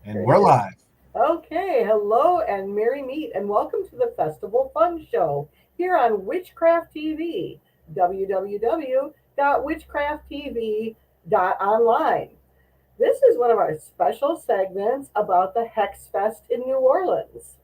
And we're live. Okay, hello and merry meet, and welcome to the Festival Fun Show here on Witchcraft TV, www.witchcrafttv.online. This is one of our special segments about the Hex Fest in New Orleans.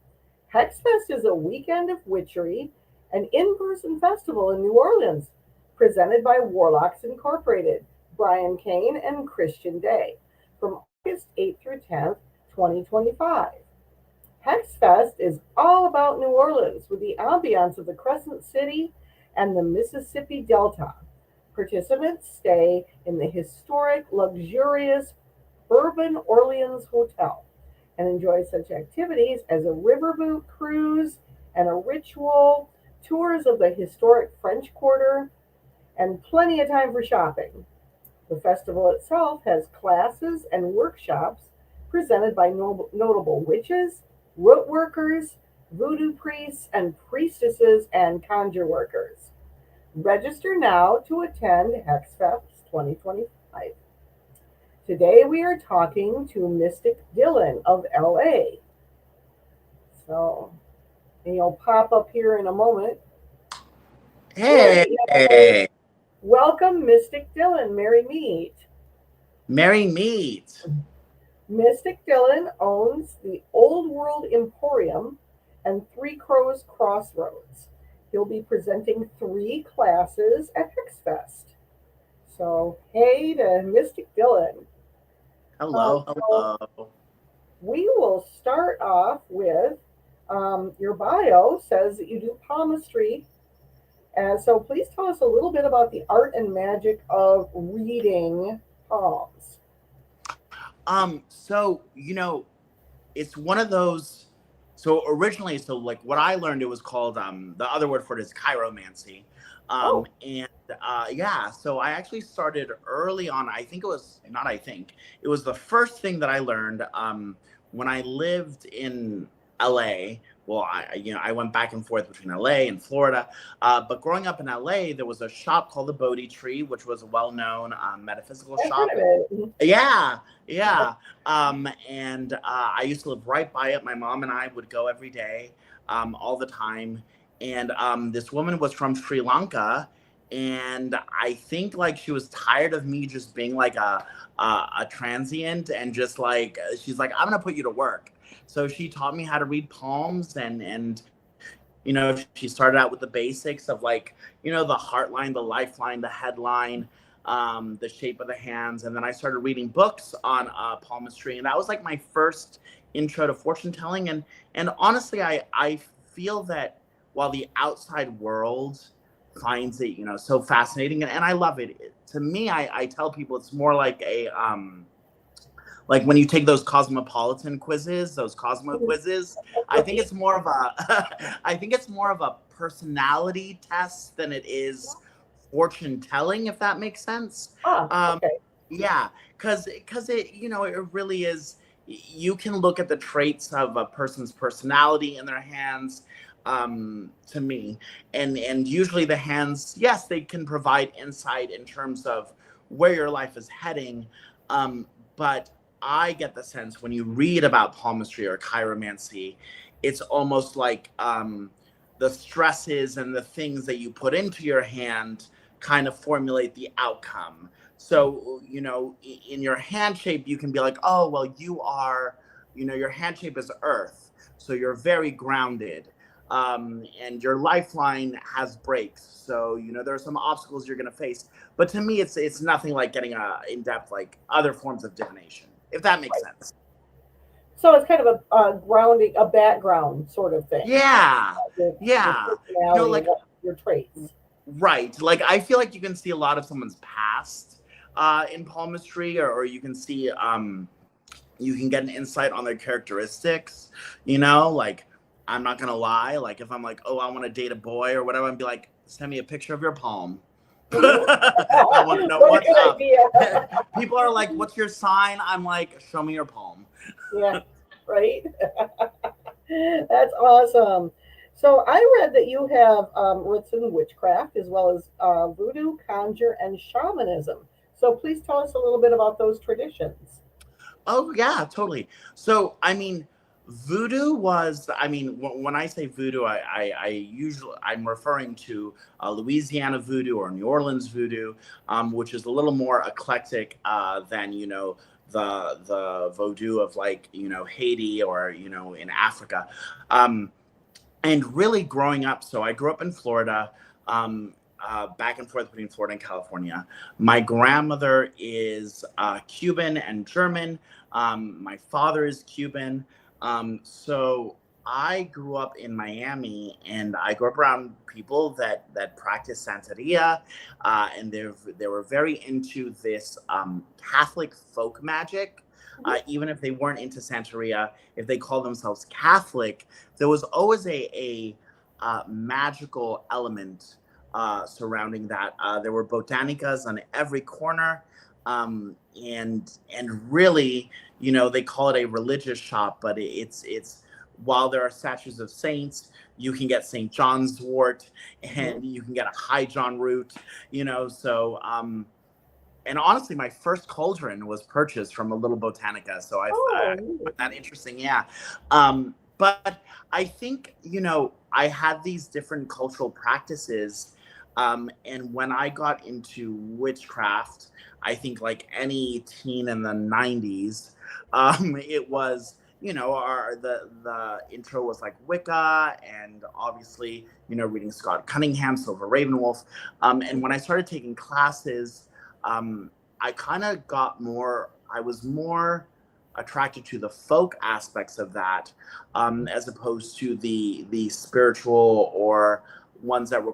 Hex Fest is a weekend of witchery, an in person festival in New Orleans, presented by Warlocks Incorporated, Brian Kane and Christian Day, from August 8th through 10th, 2025. Hex Fest is all about New Orleans with the ambiance of the Crescent City and the Mississippi Delta. Participants stay in the historic, luxurious Urban Orleans Hotel and enjoy such activities as a riverboat cruise and a ritual, tours of the historic French Quarter, and plenty of time for shopping. The festival itself has classes and workshops presented by notable witches, root workers, voodoo priests, and priestesses and conjure workers. Register now to attend HexFest 2025. Today we are talking to Mystic Dylan of LA. So, and he'll pop up here in a moment. Hey. Welcome, Mystic Dylan. Merry meet. Merry meet. Mystic Dylan owns the Olde World Emporium and III Crows Crossroads. He'll be presenting 3 classes at HexFest. So, hey to Mystic Dylan. Hello, hello. We will start off with your bio says that you do palmistry. And so please tell us a little bit about the art and magic of reading palms. So, it's one of those. So originally, like what I learned, it was called, the other word for it is chiromancy. So I actually started early on. It was the first thing that I learned, when I lived in LA. Well, I went back and forth between LA and Florida. But growing up in LA, there was a shop called the Bodhi Tree, which was a well-known metaphysical shop. Yeah. And I used to live right by it. My mom and I would go every day, all the time. And this woman was from Sri Lanka. And I think like she was tired of me just being like a transient, and just like, she's like, I'm going to put you to work. So she taught me how to read palms, and she started out with the basics of like, the heartline, the lifeline, the headline, the shape of the hands. And then I started reading books on palmistry, and that was like my first intro to fortune telling. And honestly, I feel that while the outside world finds it, so fascinating, and I love it. To me, I tell people it's more like a like when you take those cosmopolitan quizzes, those Cosmo quizzes. I think it's more of a personality test than it is fortune telling, if that makes sense. Okay. Yeah, because it it really is. You can look at the traits of a person's personality in their hands. To me, and usually the hands, yes, they can provide insight in terms of where your life is heading, but I get the sense when you read about palmistry or chiromancy, it's almost like the stresses and the things that you put into your hand kind of formulate the outcome. So, in your hand shape, you can be like, oh, well, you are, your hand shape is earth. So you're very grounded. And your lifeline has breaks. So, there are some obstacles you're going to face. But to me, it's nothing like getting in-depth, like other forms of divination, if that makes sense. So it's kind of a grounding, a background sort of thing. Yeah. Like your traits. Right. Like, I feel like you can see a lot of someone's past in palmistry, or you can see, you can get an insight on their characteristics, like, I'm not going to lie. Like, if I'm like, oh, I want to date a boy or whatever, I'd be like, send me a picture of your palm. I want to know what's up. People are like, what's your sign? I'm like, show me your palm. Yeah, right? That's awesome. So I read that you have roots in witchcraft as well as voodoo, conjure, and shamanism. So please tell us a little bit about those traditions. Oh yeah, totally. So I mean, voodoo was. I mean, when I say voodoo, I usually I'm referring to Louisiana voodoo or New Orleans voodoo, which is a little more eclectic than the voodoo of like Haiti or in Africa. Um, and really growing up, so I grew up in Florida, back and forth between Florida and California. My grandmother is Cuban and German. My father is Cuban. So I grew up in Miami, and I grew up around people that practice Santeria, and they were very into this Catholic folk magic. Even if they weren't into Santeria, if they call themselves Catholic, there was always a magical element surrounding that. There were botanicas on every corner, and really, they call it a religious shop, but it's while there are statues of saints, you can get St. John's wort, and you can get a High John root, so. And honestly, my first cauldron was purchased from a little botanica, so I find that interesting. Yeah, but I think I had these different cultural practices, and when I got into witchcraft, I think like any teen in the '90s, it was the intro was like Wicca, and obviously reading Scott Cunningham, Silver Ravenwolf, and when I started taking classes. I kind of I was more attracted to the folk aspects of that, as opposed to the spiritual or ones the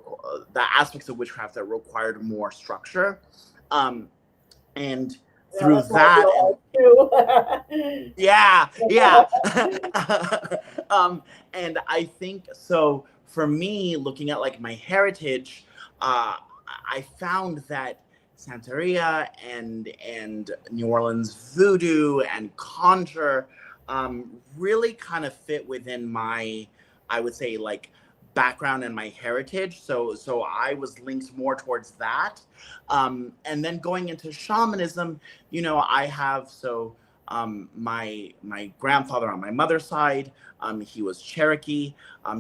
aspects of witchcraft that required more structure. And through that, yeah, yeah. And I think so for me, looking at like my heritage, I found that Santeria and New Orleans voodoo and conjure really kind of fit within my, I would say, like background and my heritage. So I was linked more towards that. And then going into shamanism, I have my grandfather on my mother's side, he was Cherokee.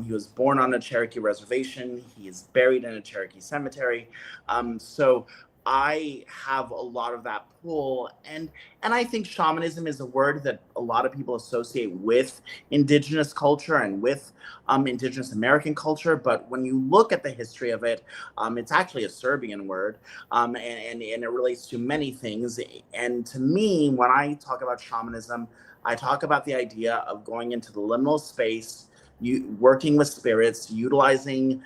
He was born on a Cherokee reservation. He is buried in a Cherokee cemetery. So I have a lot of that pull, and I think shamanism is a word that a lot of people associate with indigenous culture and with indigenous American culture. But when you look at the history of it, it's actually a Serbian word, and it relates to many things. And to me, when I talk about shamanism, I talk about the idea of going into the liminal space, working with spirits, utilizing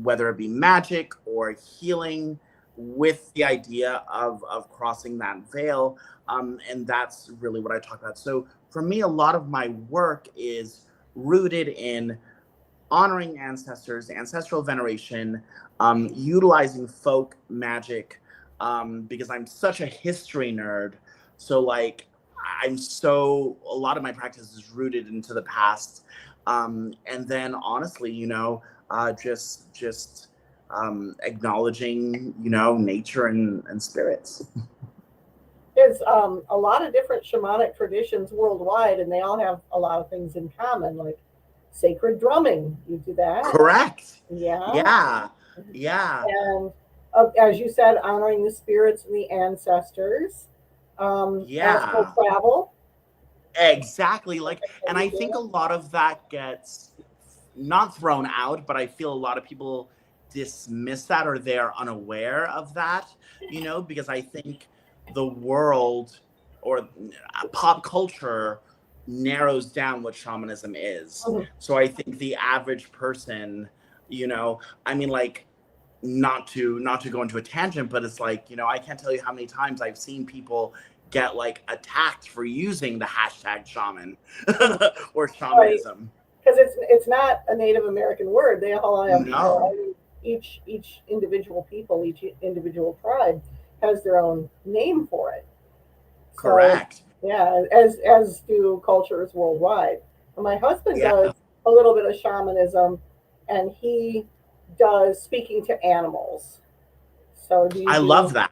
whether it be magic or healing, with the idea of crossing that veil. And that's really what I talk about. So for me, a lot of my work is rooted in honoring ancestors, ancestral veneration, utilizing folk magic, because I'm such a history nerd. So like, a lot of my practice is rooted into the past. And then honestly, just acknowledging, nature and spirits. There's a lot of different shamanic traditions worldwide, and they all have a lot of things in common, like sacred drumming. You do that? Correct. Yeah. Yeah. Yeah. And as you said, honoring the spirits and the ancestors. Astral travel. Exactly. Like, and I think a lot of that gets not thrown out, but I feel a lot of people dismiss that, or they're unaware of that, because I think the world or pop culture narrows down what shamanism is. So I think the average person, I mean, like, not to go into a tangent, but it's like, I can't tell you how many times I've seen people get like attacked for using the hashtag shaman or shamanism. Because it's not a Native American word. They all have each individual people, each individual tribe has their own name for it. Correct. So, yeah, as do cultures worldwide. And my husband does a little bit of shamanism, and he does speaking to animals. So I love that.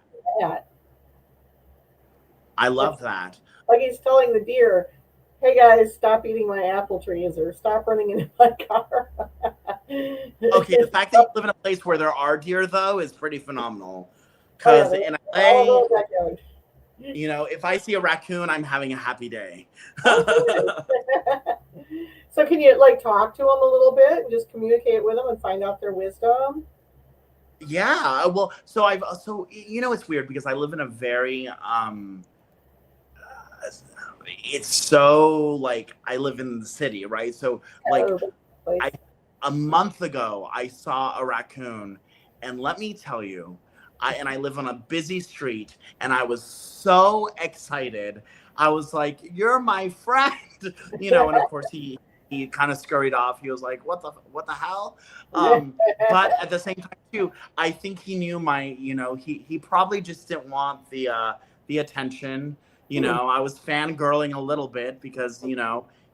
I love that. Like he's telling the deer, "Hey guys, stop eating my apple trees or stop running into my car." Okay, the fact that you live in a place where there are deer, though, is pretty phenomenal. Oh yeah, Because they're in all LA, over the backyard. if I see a raccoon, I'm having a happy day. Oh, good. So can you like talk to them a little bit and just communicate with them and find out their wisdom? Yeah, well, it's weird because I live in a very it's so like I live in the city, right? So like Urban place. a month ago I saw a raccoon, and let me tell you, I live on a busy street, and I was so excited. I was like, "You're my friend," and of course he kind of scurried off. He was like, what the hell? But at the same time too, I think he knew he probably just didn't want the attention. I was fangirling a little bit because,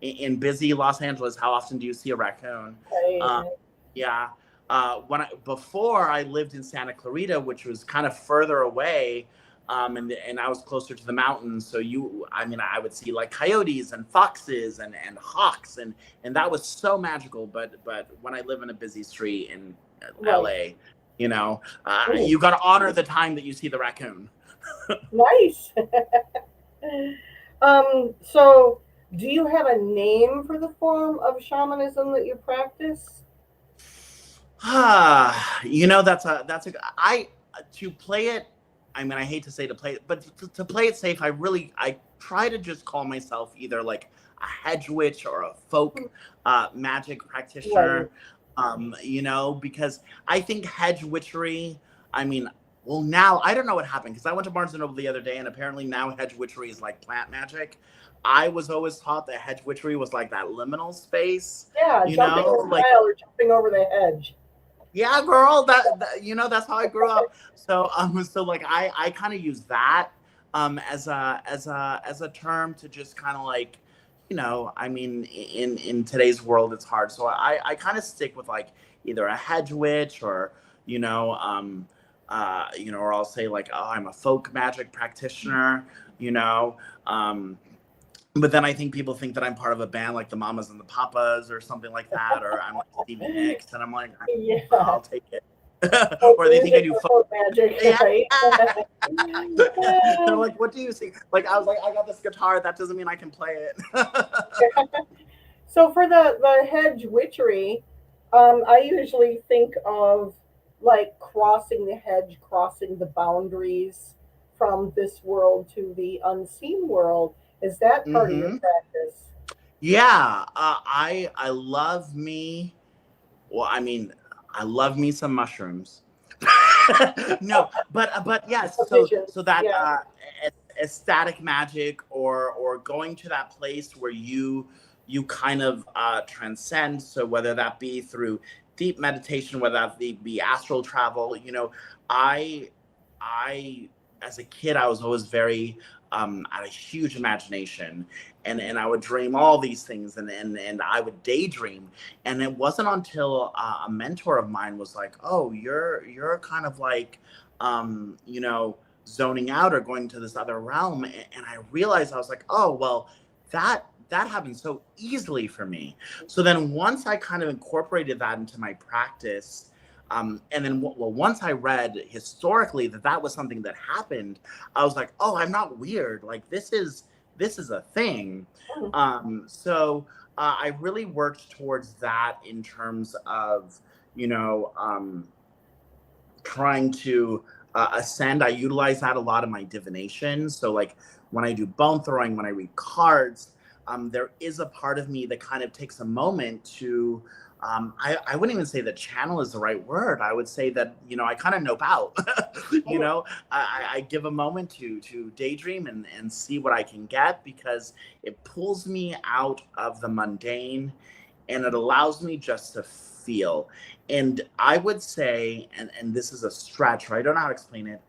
in busy Los Angeles, how often do you see a raccoon? Right. Yeah. Before I lived in Santa Clarita, which was kind of further away, and I was closer to the mountains. So I would see like coyotes and foxes and hawks, and that was so magical. But when I live in a busy street in LA, you got to honor the time that you see the raccoon. Nice. So do you have a name for the form of shamanism that you practice? That's a I to play it. I mean, I hate to say to play it, but to play it safe, I try to just call myself either like a hedge witch or a folk magic Right. practitioner. Because I think hedge witchery. I mean, well, now I don't know what happened because I went to Barnes and Noble the other day, and apparently now hedge witchery is like plant magic. I was always taught that hedge witchery was like that liminal space, Yeah, jumping a like mile or jumping over the hedge. yeah, girl, that's how I grew up. So like I kind of use that as a term to just kind of like, I mean, in today's world it's hard. So I kind of stick with like either a hedge witch or, you know, or I'll say like, oh, I'm a folk magic practitioner, you know. But then I think people think that I'm part of a band like the Mamas and the Papas or something like that, or I'm like Stevie Nicks, and I'm like, Yeah. I'll take it. Folk Or they think I music do or folk. folk magic, Yeah. right? They're like, what do you see? Like, I was like, I got this guitar. That doesn't mean I can play it. So for the hedge witchery, I usually think of like crossing the hedge, crossing the boundaries from this world to the unseen world. Is that part of your hmm practice? Yeah. I love me. Well, I mean, I love me some mushrooms. No, but yes. So Visions, that yeah. ecstatic magic, or going to that place where you kind of transcend. So whether that be through deep meditation, whether that be astral travel, I as a kid I was always very had a huge imagination, and I would dream all these things, and I would daydream. And it wasn't until a mentor of mine was like, "Oh, you're kind of like, zoning out or going to this other realm." And I realized I was like, "Oh, well, that happened so easily for me." So then once I kind of incorporated that into my practice, and then once I read historically that was something that happened, I was like, "Oh, I'm not weird. Like this is a thing." Mm, I really worked towards that in terms of, you know, um, trying to ascend. I utilize that a lot in my divination. So, like when I do bone throwing, when I read cards, there is a part of me that kind of takes a moment to. I wouldn't even say that channel is the right word. I would say that I kind of nope out. mm. I give a moment to daydream and see what I can get, because it pulls me out of the mundane, and it allows me just to feel. And I would say, and this is a stretch, or I don't know how to explain it.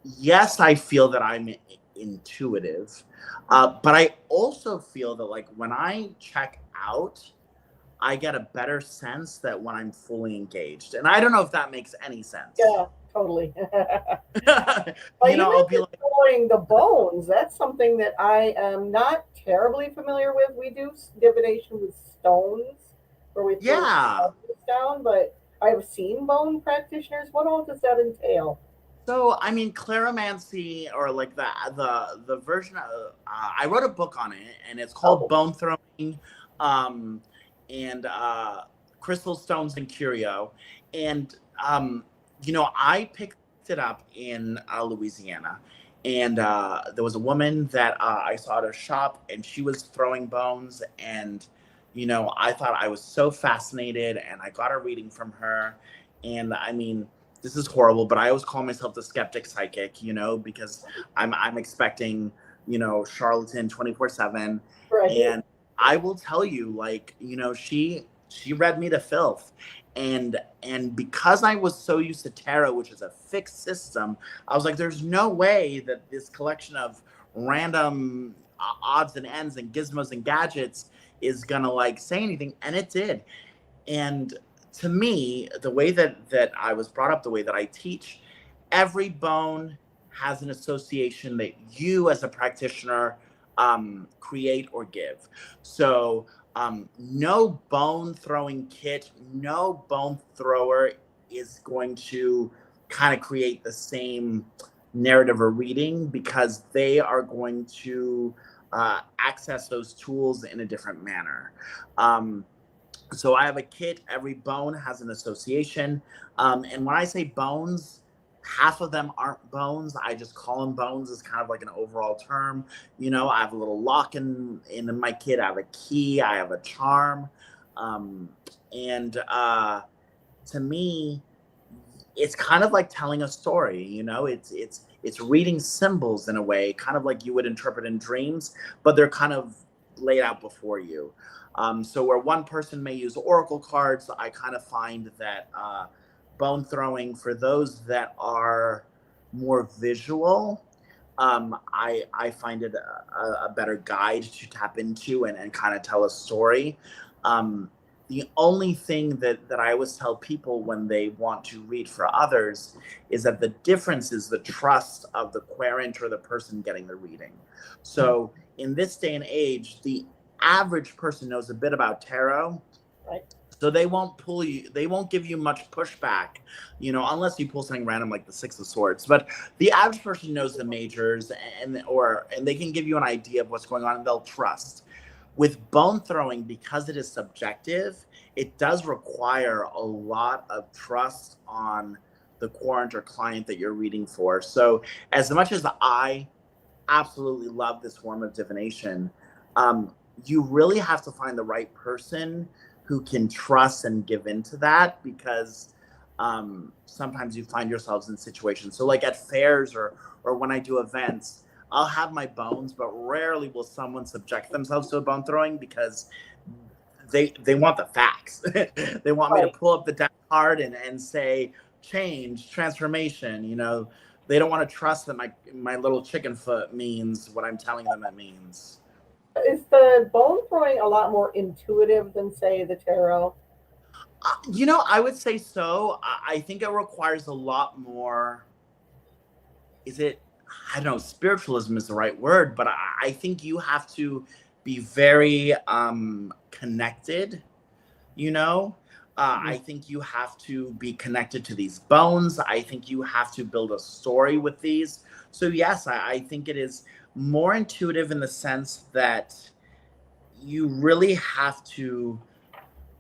Yes, I feel that I'm intuitive, but I also feel that like when I check out, I get a better sense that when I'm fully engaged. And I don't know if that makes any sense. Yeah. Totally. But You you know, I'll be mentioned like, throwing the bones. That's something that I am not terribly familiar with. We do divination with stones, where we throw yeah. stones down, but I have seen bone practitioners. What all does that entail? So, I mean, claromancy, or like the version of, I wrote a book on it, and it's called Oh, Bone Throwing, um, and Crystal Stones and Curio, and you know, I picked it up in Louisiana, and there was a woman that I saw at her shop, and she was throwing bones, and you know, I thought I was so fascinated, and I got a reading from her, and I mean, this is horrible, but I always call myself the skeptic psychic, you know, because I'm expecting, you know, charlatan 24/7. right. And I will tell you, like, you know, she read me to filth. And because I was so used to tarot, which is a fixed system, I was like, there's no way that this collection of random odds and ends and gizmos and gadgets is gonna like say anything. And it did. And to me, the way that I was brought up, the way that I teach, every bone has an association that you as a practitioner create or give. So no bone throwing kit, no bone thrower is going to kind of create the same narrative or reading, because they are going to access those tools in a different manner. So I have a kit. Every bone has an association. And when I say bones, half of them aren't bones. I just call them bones as kind of like an overall term. You know, I have a little lock in my kit. I have a key. I have a charm. Um, and to me, it's kind of like telling a story. You know, it's reading symbols in a way, kind of like you would interpret in dreams, but they're kind of laid out before you. So where one person may use oracle cards, I kind of find that bone throwing, for those that are more visual, I find it a better guide to tap into and kind of tell a story. Um, the only thing that I always tell people when they want to read for others is that the difference is the trust of the querent or the person getting the reading. So in this day and age, the average person knows a bit about tarot, Right. so they won't give you much pushback, you know, unless you pull something random like the Six of Swords. But the average person knows the majors, and they can give you an idea of what's going on, and they'll trust. With bone throwing, because it is subjective, it does require a lot of trust on the querent or client that you're reading for. So as much as I absolutely love this form of divination, um, you really have to find the right person who can trust and give into that, because sometimes you find yourselves in situations. So like at fairs, or when I do events, I'll have my bones, but rarely will someone subject themselves to a bone throwing, because they want the facts. They want me to Right. pull up the deck card and say change, transformation. You know, they don't want to trust that my little chicken foot means what I'm telling them it means. Is the bone throwing a lot more intuitive than, say, the tarot? You know, I would say so. I think it requires a lot more. Is it? I don't know. Spiritualism is the right word, but I think you have to be very connected. You know, I Mhm. think you have to be connected to these bones. I think you have to build a story with these. So yes, I think it is more intuitive in the sense that you really have to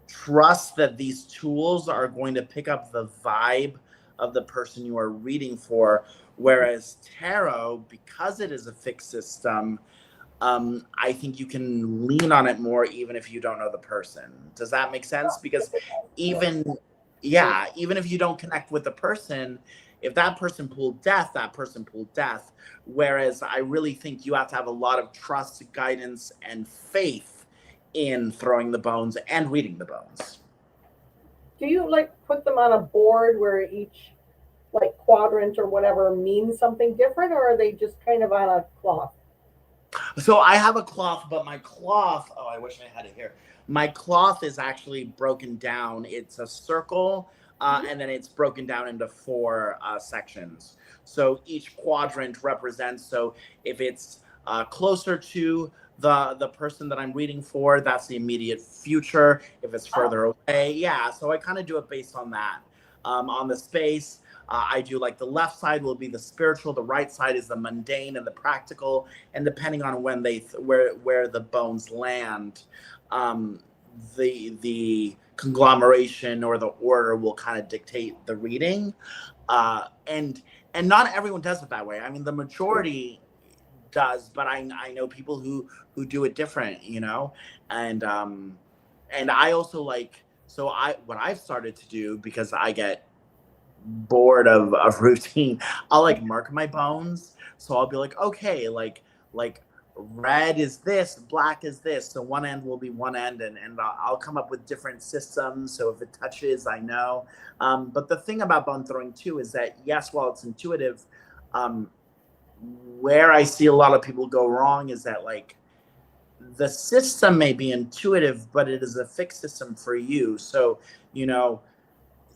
trust that these tools are going to pick up the vibe of the person you are reading for. Whereas tarot, because it is a fixed system, I think you can lean on it more even if you don't know the person. Does that make sense? Because even, yeah, even if you don't connect with the person, if that person pulled death, that person pulled death. Whereas I really think you have to have a lot of trust, guidance, and faith in throwing the bones and reading the bones. Do you like put them on a board where each like quadrant or whatever means something different, or are they just kind of on a cloth? So I have a cloth, but my cloth, oh, I wish I had it here. My cloth is actually broken down. It's a circle, and then it's broken down into 4 sections. So each quadrant represents, so if it's closer to the person that I'm reading for, that's the immediate future. If it's further away, yeah. So I kind of do it based on that. On the space, I do like the left side will be the spiritual, the right side is the mundane and the practical, and depending on when where the bones land, the conglomeration or the order will kind of dictate the reading, and not everyone does it that way. I mean, the majority does, but I know people who do it different, you know, and I also like, so what I've started to do, because I get bored of routine, I'll like mark my bones. So I'll be like, okay, like red is this, black is this. So one end will be one end, and I'll come up with different systems. So if it touches, I know. But the thing about bone throwing too is that, yes, while it's intuitive, where I see a lot of people go wrong is that, like, the system may be intuitive, but it is a fixed system for you. So, you know,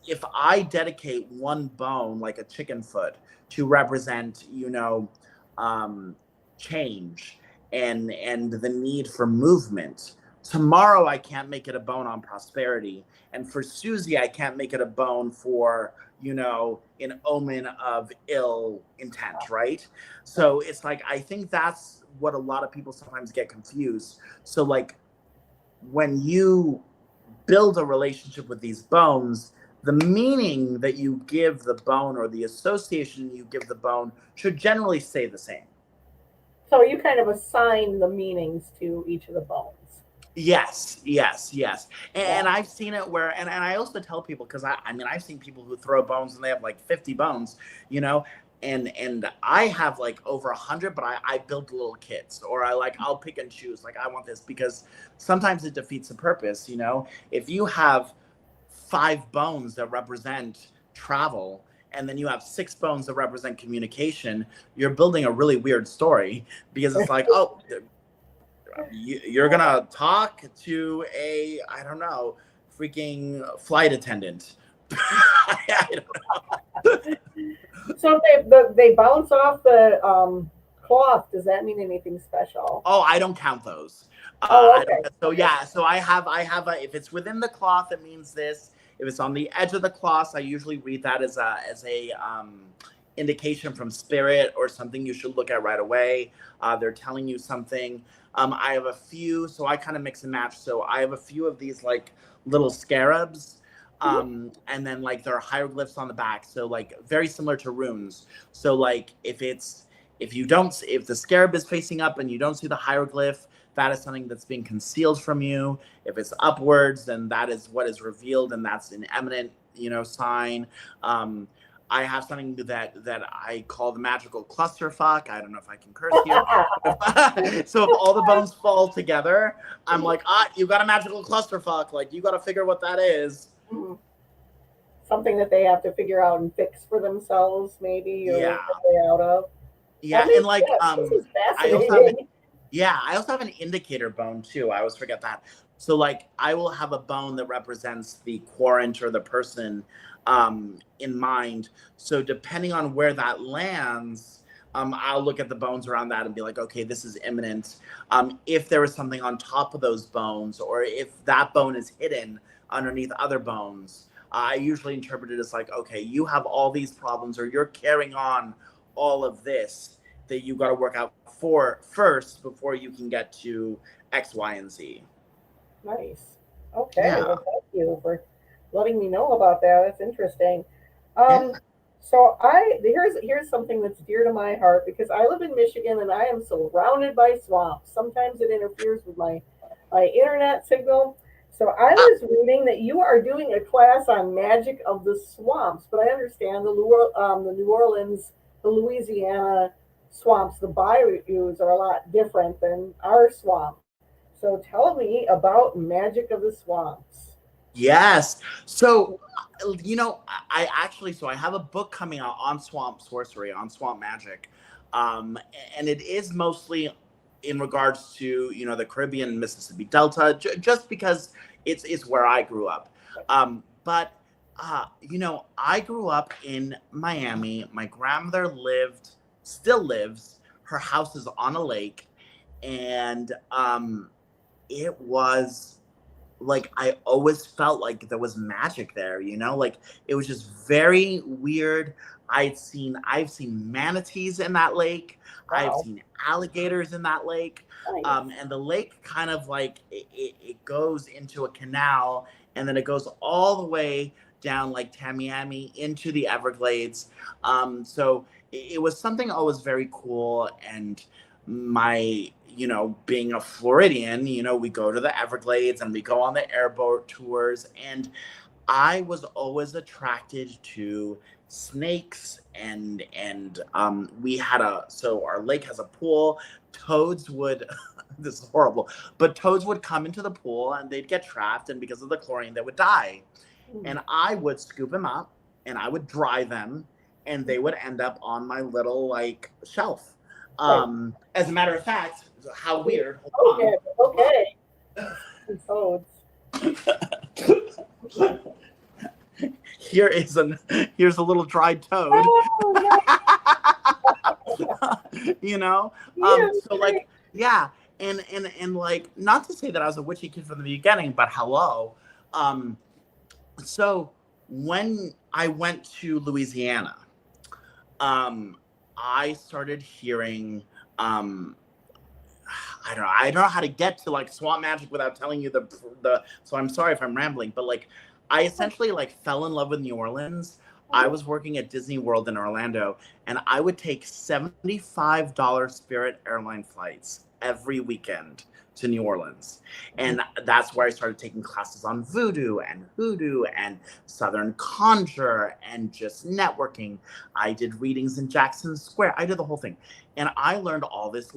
if I dedicate one bone, like a chicken foot, to represent, you know, change and the need for movement, tomorrow I can't make it a bone on prosperity, and for Susie I can't make it a bone for, you know, an omen of ill intent, right? So it's like, I think that's what a lot of people sometimes get confused. So like, when you build a relationship with these bones, the meaning that you give the bone, or the association you give the bone, should generally stay the same. So you kind of assign the meanings to each of the bones. Yes, yes, yes. And Yeah. I've seen it where, and I also tell people, because I mean, I've seen people who throw bones and they have like 50 bones, you know, and I have like over 100, but I build little kits, or I'll pick and choose, like, I want this, because sometimes it defeats the purpose, you know. If you have 5 bones that represent travel, and then you have 6 bones that represent communication, you're building a really weird story, because it's like, oh, you're gonna talk to a, I don't know, freaking flight attendant. I don't know. So if they bounce off the cloth, does that mean anything special? Oh, I don't count those. Oh, I don't. okay. So Okay. yeah. So I have a. If it's within the cloth, it means this. If it's on the edge of the cloth, I usually read that as a indication from spirit, or something you should look at right away. They're telling you something. I have a few, so I kind of mix and match. So I have a few of these like little scarabs. And then like there are hieroglyphs on the back. So like very similar to runes. So like if the scarab is facing up and you don't see the hieroglyph, that is something that's being concealed from you. If it's upwards, then that is what is revealed, and that's an eminent, you know, sign. I have something that I call the magical clusterfuck. I don't know if I can curse here. So if all the bones fall together, I'm like, you got a magical clusterfuck. Like, you got to figure what that is. Mhm. Something that they have to figure out and fix for themselves, maybe, or Yeah. work their way out of. Yeah, and like, This is I also have fascinating. I also have an indicator bone too. I always forget that. So like, I will have a bone that represents the quarant, or the person, in mind. So depending on where that lands, I'll look at the bones around that and be like, okay, this is imminent. If there is something on top of those bones, or if that bone is hidden underneath other bones, I usually interpret it as like, okay, you have all these problems, or you're carrying on all of this that you got to work out for first before you can get to X, Y, and Z. Nice. Okay. Yeah. Well, thank you for letting me know about that. That's interesting. Yeah. So here's something that's dear to my heart, because I live in Michigan and I am surrounded by swamps. Sometimes it interferes with my internet signal. So I Ah, was reading that you are doing a class on magic of the swamps, but I understand the New Orleans, the Louisiana swamps, the bayous are a lot different than our swamp. So tell me about magic of the swamps. yes. So, you know, I actually, so I have a book coming out on swamp sorcery, on swamp magic. And it is mostly in regards to, you know, the Caribbean, Mississippi Delta, just because it's where I grew up. But I grew up in Miami. My grandmother still lives. Her house is on a lake, and it was like I always felt like there was magic there, like it was just very weird. I've seen manatees in that lake. I've Wow. seen alligators in that lake. Nice. And the lake kind of like it goes into a canal, and then it goes all the way down like Tamiami into the Everglades. So it was something always very cool. And my being a Floridian, we go to the Everglades and we go on the airboat tours. And I was always attracted to snakes. And we had our lake has a pool. Toads would this is horrible, but toads would come into the pool and they'd get trapped, and because of the chlorine they would die. Mm. And I would scoop them up and I would dry them, and they would end up on my little like shelf. Right. As a matter of fact, how weird. Hold Okay. Okay. Toads. on. Here's a little dried toad. Oh, you know? yeah. So like, yeah. And like, not to say that I was a witchy kid from the beginning, but hello. So when I went to Louisiana, I started hearing, I don't know how to get to like swamp magic without telling you so I'm sorry if I'm rambling, but like I essentially like fell in love with New Orleans. I was working at Disney World in Orlando, and I would take $75 Spirit airline flights every weekend to New Orleans. And that's where I started taking classes on voodoo and hoodoo and Southern conjure and just networking. I did readings in Jackson Square. I did the whole thing. And I learned all this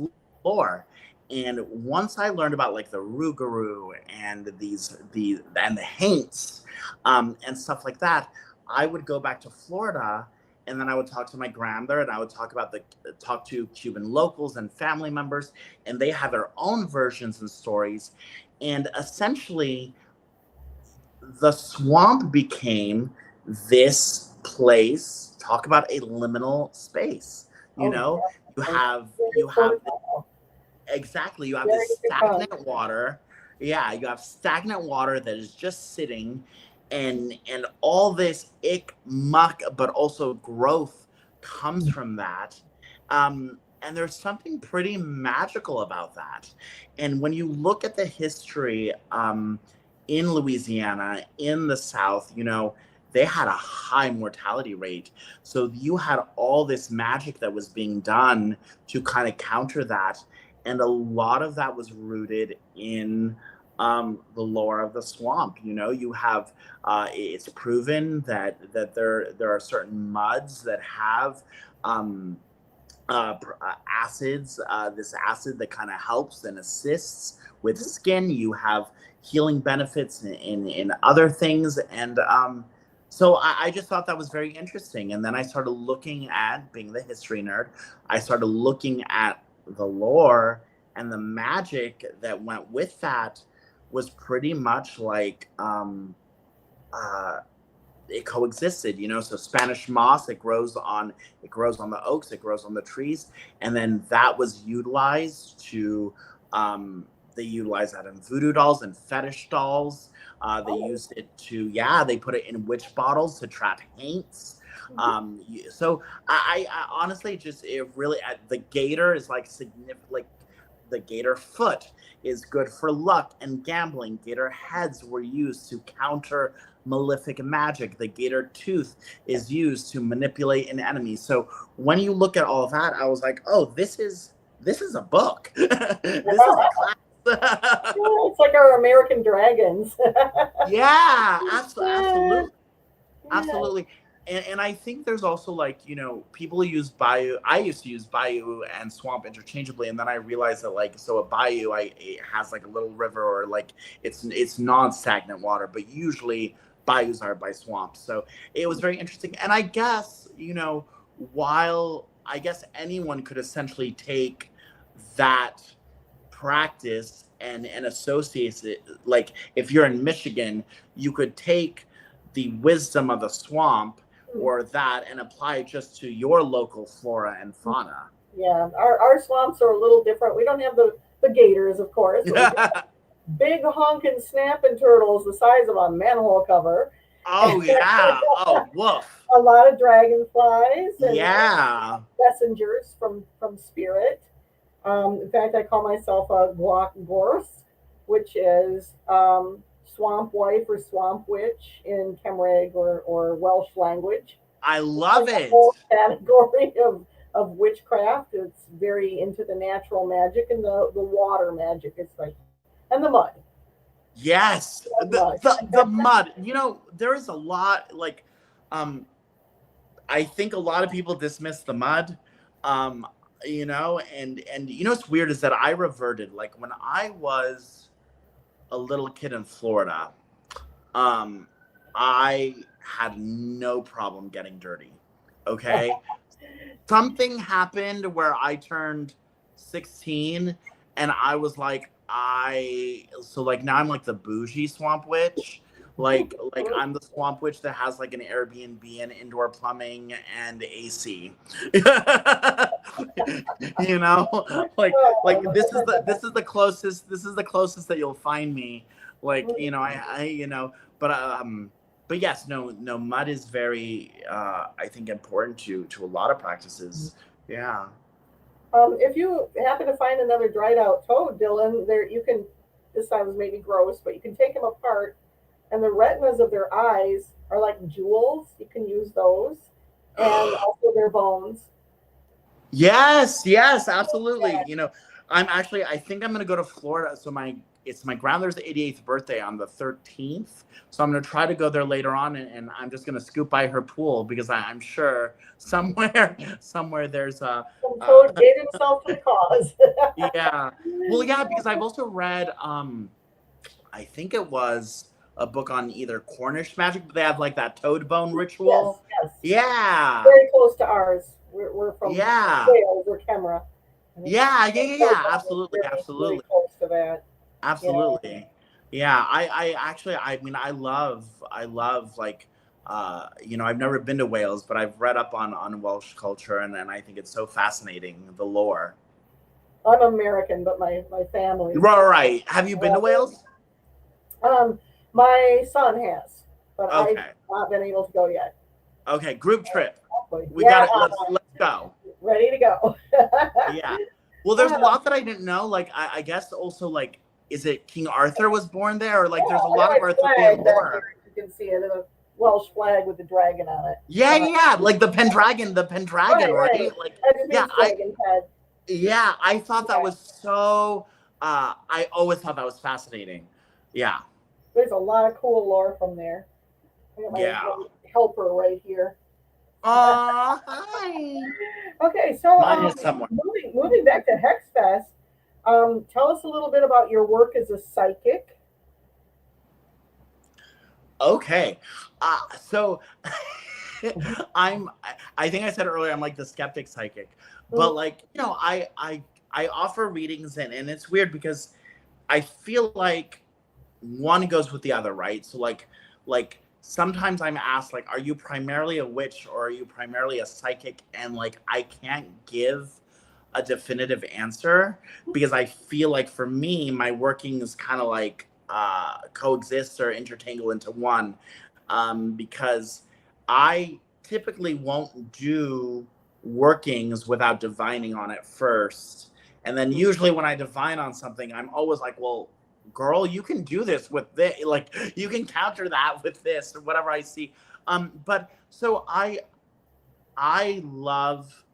lore. And once I learned about like the Rougarou and the Haints, and stuff like that, I would go back to Florida, and then I would talk to my grandmother, and I would talk to Cuban locals and family members, and they have their own versions and stories. And essentially, the swamp became this place. Talk about a liminal space. You Oh, know, you yeah. have Very fertile. exactly, you have Very this fertile. stagnant water. Yeah, you have stagnant water that is just sitting, and all this ick muck, but also growth comes from that. And there's something pretty magical about that. And when you look at the history, in Louisiana, in the South, they had a high mortality rate. So you had all this magic that was being done to kind of counter that. And a lot of that was rooted in the lore of the swamp. You have it's proven that there are certain muds that have acids. This acid that kind of helps and assists with skin. You have healing benefits in other things, and so I just thought that was very interesting. And then I started looking at, being the history nerd, I started looking at the lore, and the magic that went with that was pretty much like it coexisted. So Spanish moss, it grows on the oaks, it grows on the trees, and then that was utilized to they utilize that in voodoo dolls and fetish dolls. They used it to, yeah, they put it in witch bottles to trap haints. So I honestly just, it really, the gator is like significant, like the gator foot is good for luck and gambling. Gator heads were used to counter malefic magic. The gator tooth is used to manipulate an enemy. So when you look at all of that, I was like, oh, this is a book. This is a class. It's like our American dragons. Yeah, absolutely. Yeah. Absolutely. And I think there's also like, people use bayou. I used to use bayou and swamp interchangeably. And then I realized that like, so a bayou, it has like a little river, or like it's non-stagnant water, but usually bayous are by swamps. So it was very interesting. And I guess, while I guess anyone could essentially take that practice and associate it, like if you're in Michigan, you could take the wisdom of the swamp or that and apply it just to your local flora and fauna. Yeah, our swamps are a little different. We don't have the gators, of course. Big honking snapping turtles the size of a manhole cover. Oh yeah. Oh woof. A lot of dragonflies and Yeah. messengers from spirit. In fact, I call myself a guac gorse, which is swamp wife or swamp witch in Cymraeg or Welsh language. I love It's it. a whole category of witchcraft. It's very into the natural magic and the water magic. It's like, and the mud. Yes, the mud. You know, there is a lot like, I think a lot of people dismiss the mud, you know, and you know what's weird is that I reverted. Like when I was a little kid in Florida, I had no problem getting dirty. Okay, something happened where I turned 16, and I was like, so like now I'm like the bougie swamp witch. Like I'm the swamp witch that has like an Airbnb and indoor plumbing and AC. You know, like this is the closest that you'll find me. Like, you know, I you know, but yes, no, mud is very I think important to a lot of practices. Yeah. If you happen to find another dried out toad, Dylan, there you can. This sounds maybe gross, but you can take them apart, and the retinas of their eyes are like jewels. You can use those, and also their bones. Yes, absolutely. You know, I think I'm gonna go to Florida. So it's my grandmother's 88th birthday on the 13th. So I'm gonna try to go there later on, and I'm just gonna scoop by her pool because I'm sure somewhere there's a Some toad gave himself to the cause. yeah. Well, yeah, because I've also read I think it was a book on either Cornish magic, but they have like that toad bone ritual. Yes. Yeah. Very close to ours. We're from Wales or Kemra. Yeah. Absolutely. Very close to that. Absolutely. Yeah. I actually, I mean, I love like, you know, I've never been to Wales, but I've read up on Welsh culture, and I think it's so fascinating, the lore. I'm American, but my family. Right. Have you been to Wales? My son has, but Okay. I've not been able to go yet. Okay, group trip. We Yeah. got it. Let's go. Ready to go. Yeah. Well, there's a lot that I didn't know. Like, I guess also, like, is it King Arthur was born there? Or, like, there's a lot of Arthurian lore. You can see it in a Welsh flag with the dragon on it. Yeah. Like the Pendragon, right? Like, yeah, I thought that was so, I always thought that was fascinating. Yeah. There's a lot of cool lore from there. I got my helper right here. Hi. Okay, so moving back to Hexfest, tell us a little bit about your work as a psychic. Okay, so I think I said earlier I'm like the skeptic psychic, but like, you know, I offer readings, and it's weird because I feel like one goes with the other, right? So like sometimes I'm asked, like, are you primarily a witch or are you primarily a psychic? And like, I can't give a definitive answer because I feel like for me, my workings kind of like coexist or intertangle into one, because I typically won't do workings without divining on it first. And then usually when I divine on something, I'm always like, well, girl, you can do this with this, like you can counter that with this or whatever I see. But so I love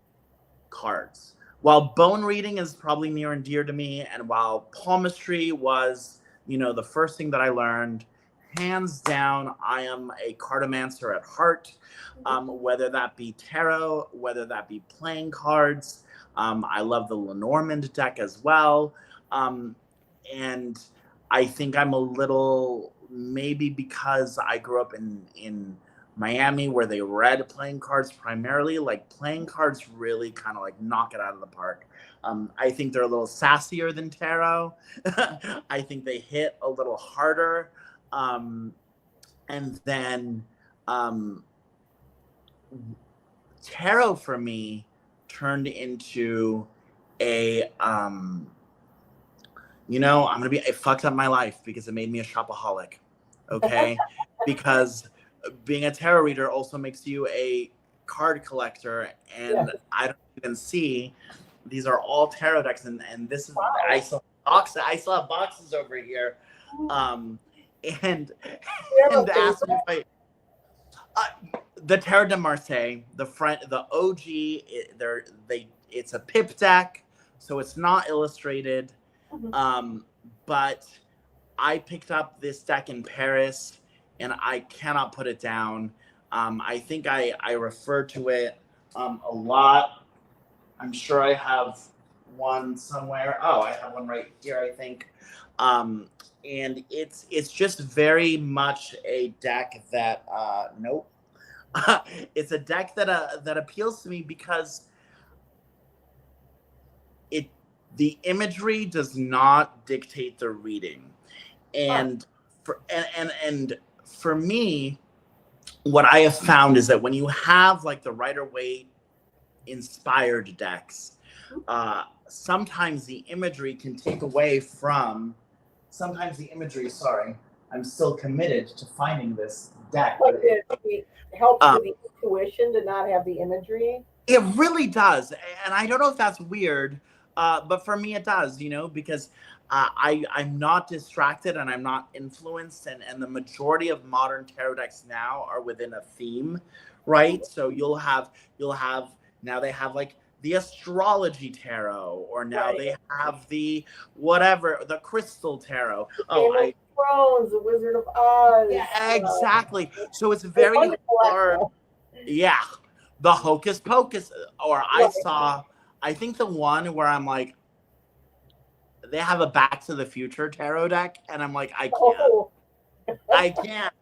cards. While bone reading is probably near and dear to me, and while palmistry was, you know, the first thing that I learned, hands down, I am a cartomancer at heart. Whether that be tarot, whether that be playing cards. I love the Lenormand deck as well. And I think I'm a little, maybe because I grew up in Miami where they read playing cards primarily, like playing cards really kind of like knock it out of the park. I think they're a little sassier than tarot. I think they hit a little harder. And then tarot for me turned into a I'm gonna be, it fucked up my life because it made me a shopaholic. Okay. Because being a tarot reader also makes you a card collector, and Yes. I don't even see, these are all tarot decks, and this is, Wow. I still have boxes over here. And You have and a asked me favorite? if the Tarot de Marseille, the OG, it's a pip deck, so it's not illustrated. But I picked up this deck in Paris, and I cannot put it down. I think I refer to it a lot. I'm sure I have one somewhere. Oh, I have one right here, I think. And it's just very much a deck that nope. It's a deck that appeals to me because the imagery does not dictate the reading. And for me, what I have found is that when you have like the Rider-Waite inspired decks, sometimes the imagery can take away from. Sometimes the imagery. Sorry, I'm still committed to finding this deck. Like it helps with the intuition to not have the imagery. It really does, and I don't know if that's weird, but for me it does. Because I'm not distracted and I'm not influenced, and the majority of modern tarot decks now are within a theme, right? So you'll have now they have like the astrology tarot, or now they have the whatever, the crystal tarot. Game of Thrones, the Wizard of Oz. Yeah, exactly. So it's very hard. Yeah. The Hocus Pocus, or I think the one where I'm like, they have a Back to the Future tarot deck, and I'm like, I can't.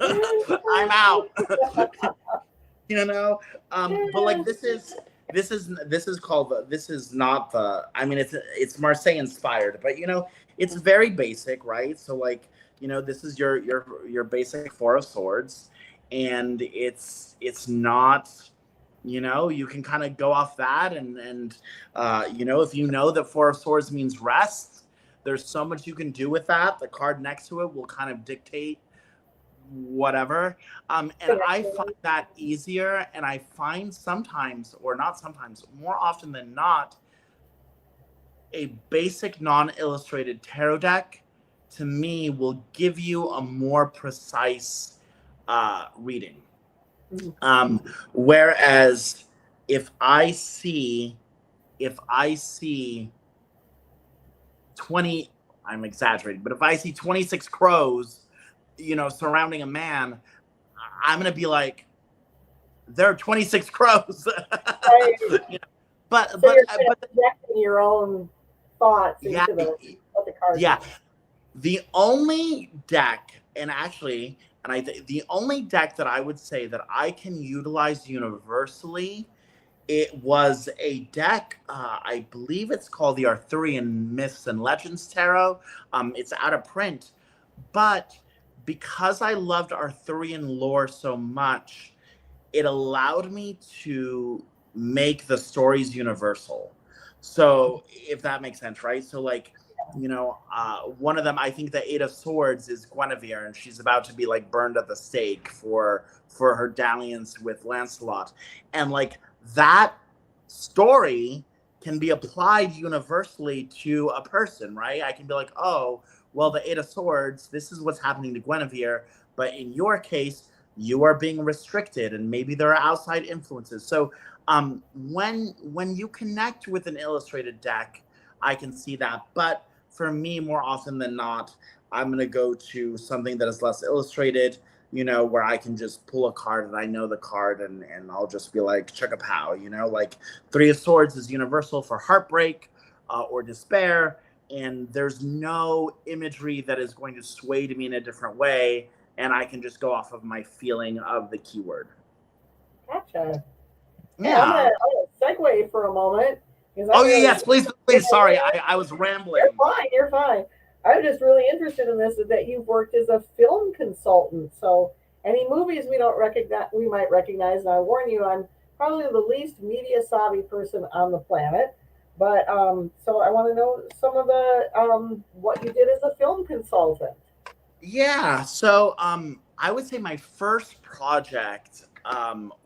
I'm out. But like this is not the. I mean, it's Marseille inspired, but it's very basic, right? So like, this is your basic Four of Swords, and it's not. You can kind of go off that, and if you know that Four of Swords means rest, there's so much you can do with that. The card next to it will kind of dictate whatever. And I find that easier, and I find sometimes, or not sometimes, more often than not, a basic non-illustrated tarot deck, to me, will give you a more precise reading. Whereas if I see 20, I'm exaggerating, but if I see 26 crows, surrounding a man, I'm going to be like, there are 26 crows. But you're projecting your own thoughts into what the cards are. The only deck, the only deck that I would say that I can utilize universally, it was a deck, I believe it's called the Arthurian Myths and Legends Tarot. It's out of print, but because I loved Arthurian lore so much, it allowed me to make the stories universal. So if that makes sense, right? So like, one of them, I think the Eight of Swords is Guinevere, and she's about to be like burned at the stake for her dalliance with Lancelot. And like that story can be applied universally to a person, right? I can be like, oh, well, the Eight of Swords, this is what's happening to Guinevere, but in your case, you are being restricted, and maybe there are outside influences. So when you connect with an illustrated deck, I can see that. But for me, more often than not, I'm going to go to something that is less illustrated, where I can just pull a card and I know the card, and I'll just be like, check a pow, like Three of Swords is universal for heartbreak or despair. And there's no imagery that is going to sway to me in a different way. And I can just go off of my feeling of the keyword. Gotcha. Yeah. I'm gonna segue for a moment. Yes, please. Sorry, I was rambling. You're fine. I'm just really interested in this, is that you've worked as a film consultant. So Any movies we don't recognize, we might recognize. And I warn you, I'm probably the least media savvy person on the planet. But so I want to know some of the what you did as a film consultant. Yeah. So I would say my first project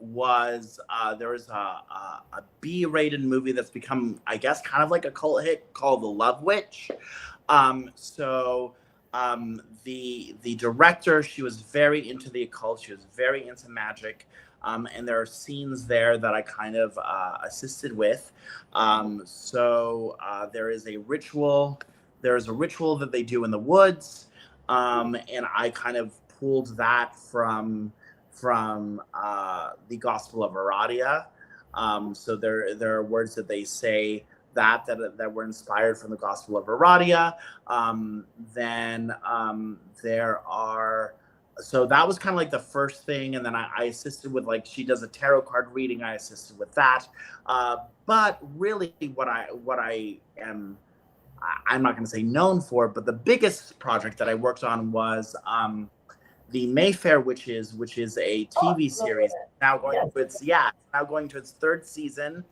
was there was a B-rated movie that's become, I guess, kind of like a cult hit called The Love Witch. So the director, she was very into the occult. She was very into magic. And there are scenes there that I kind of assisted with. There is a ritual. There is a ritual that they do in the woods, and I kind of pulled that from the Gospel of Aradia. So there are words that they say that were inspired from the Gospel of Aradia. There are, so that was kind of like the first thing, and then I assisted with, like, she does a tarot card reading. I assisted with that. But really, what I am, I'm not going to say known for, but the biggest project that I worked on was the Mayfair Witches, which is a TV series now going to its third season.